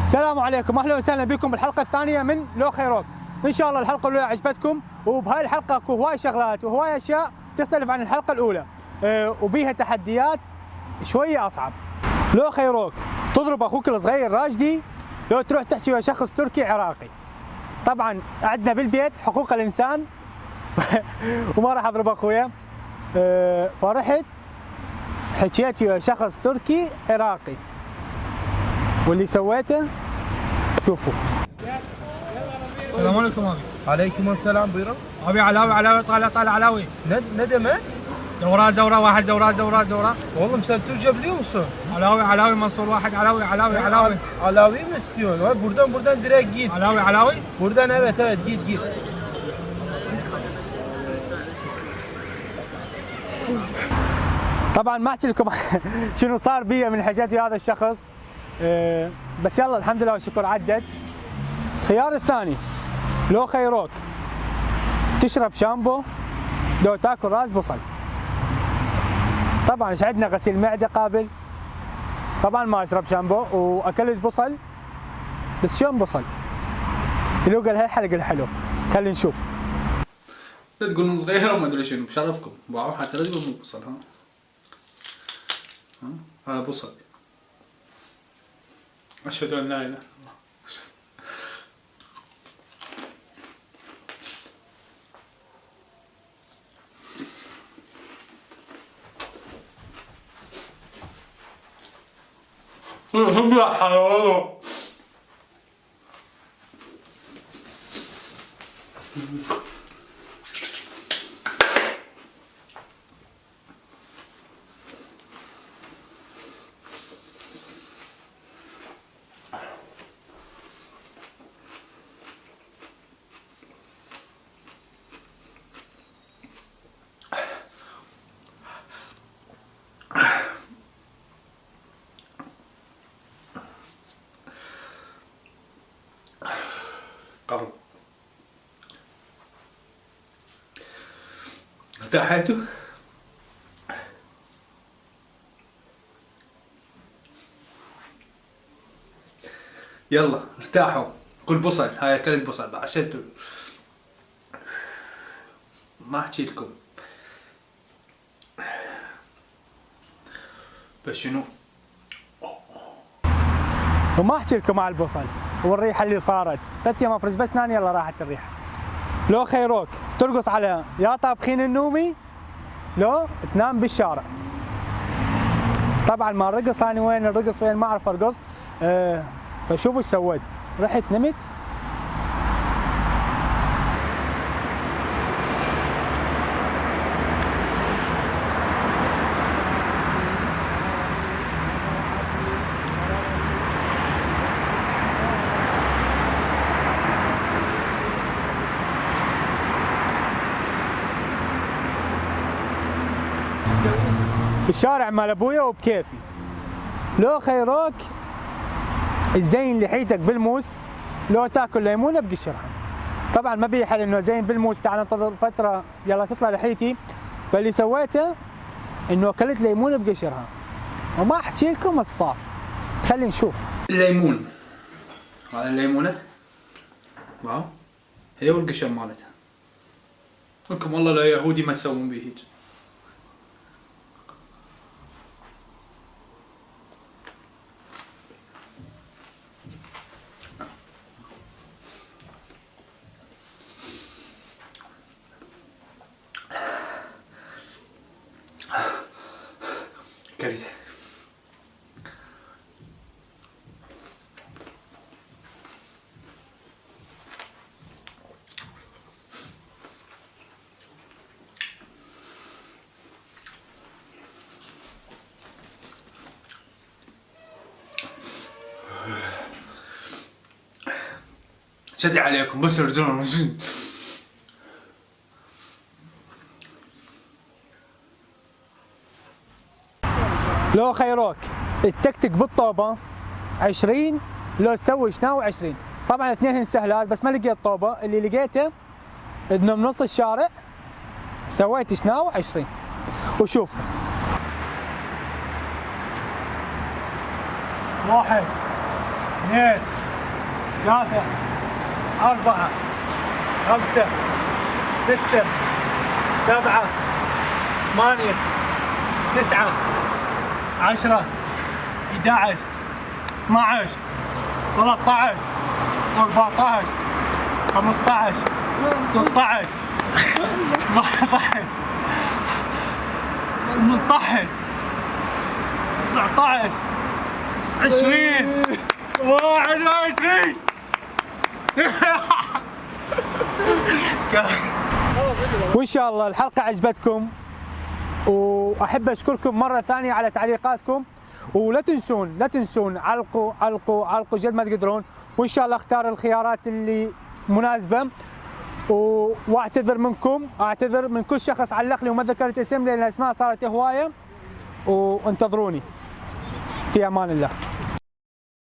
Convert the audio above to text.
السلام عليكم، اهلا وسهلا بكم بالحلقه الثانيه من لو خيروك. ان شاء الله الحلقه الاولى عجبتكم، وبهاي الحلقه اكو هواي شغلات وهواي اشياء تختلف عن الحلقه الاولى، وبيها تحديات شويه اصعب. لو خيروك تضرب اخوك الصغير راشدي، لو تروح تحكي ويا شخص تركي عراقي. طبعا عندنا بالبيت حقوق الانسان وما راح اضرب اخويا، فرحت حكيت ويا شخص تركي عراقي، واللي سويته شوفوا. السلام عليكم ابي. عليكم السلام. بيرم ابي علاوي طالع علاوي. ندى من؟ زورا واحد زورا. والله مسافر جبلي وصل. علاوي منصور واحد علاوي. Alavi mi istiyorsun? Bak buradan direkt git. علاوي. Buradan evet git. طبعا ما احكي لكم شنو صار بي من حكيت ويا هذا الشخص، بس يلا الحمد لله والشكر عدت. الخيار الثاني، لو خيروك تشرب شامبو لو تاكل راس بصل. طبعا ايش عندنا غسيل معده قابل، طبعا ما اشرب شامبو واكلت بصل، بس شلون بصل؟ اللي قال هالحلقه الحلو، خلينا نشوف. لا تقولون صغيرة وما ادري شنو بشرفكم، باعوا حتى لا تقولون بصل. ها هذا بصل. اشهد ان لا اله الا الله. يا حيوان. قرب ارتاحتوا؟ يلا ارتاحوا. كل بصل، هاي اكلت بصل بعد شلتوا. ما احكي لكم بس شنو، وما احكي لكم على البصل والريحه اللي صارت 3 ايام افرز بس ناني يلا راحت الريحه. لو خيروك ترقص على يا طابخين النومي لو تنام بالشارع. طبعا ما الرقص اني وين الرقص وين ما اعرف ارقص، فشوفوا ايش سويت، رحت نمت. بالشارع مال ابويا وبكيفي. لو خيروك تزين لحيتك بالموس لو تاكل ليمونه بقشرها. طبعا ما بي حل انه زين بالموس، تعال ننتظر فتره يلا تطلع لحيتي. فاللي سويته انه اكلت ليمونه بقشرها، وما احكي لكم ايش صار، خلينا نشوف. الليمون هذا الليمونه واو، هي والقشر مالتها. لكم والله لا يهودي ما تسوون به هيك. كارثة. شدي عليكم بس رجعنا. لو خيروك التكتك بالطوبه 20، لو تسوي شناوي 20. طبعا الاثنين سهلات، بس ما لقيت طوبه، اللي لقيته انه بنص الشارع سويت شناوي 20. وشوفوا 1 2 3 4 5 6 7 8 9 10 11 12 13 14 15 16 17 18 19 20 21 وان شاء الله الحلقه عجبتكم، واحب اشكركم مره ثانيه على تعليقاتكم، ولا تنسون علقوا جد ما تقدرون، وان شاء الله اختار الخيارات اللي مناسبه. واعتذر من كل شخص علق لي وما ذكرت اسم، لان الاسماء صارت هوايه. وانتظروني في امان الله.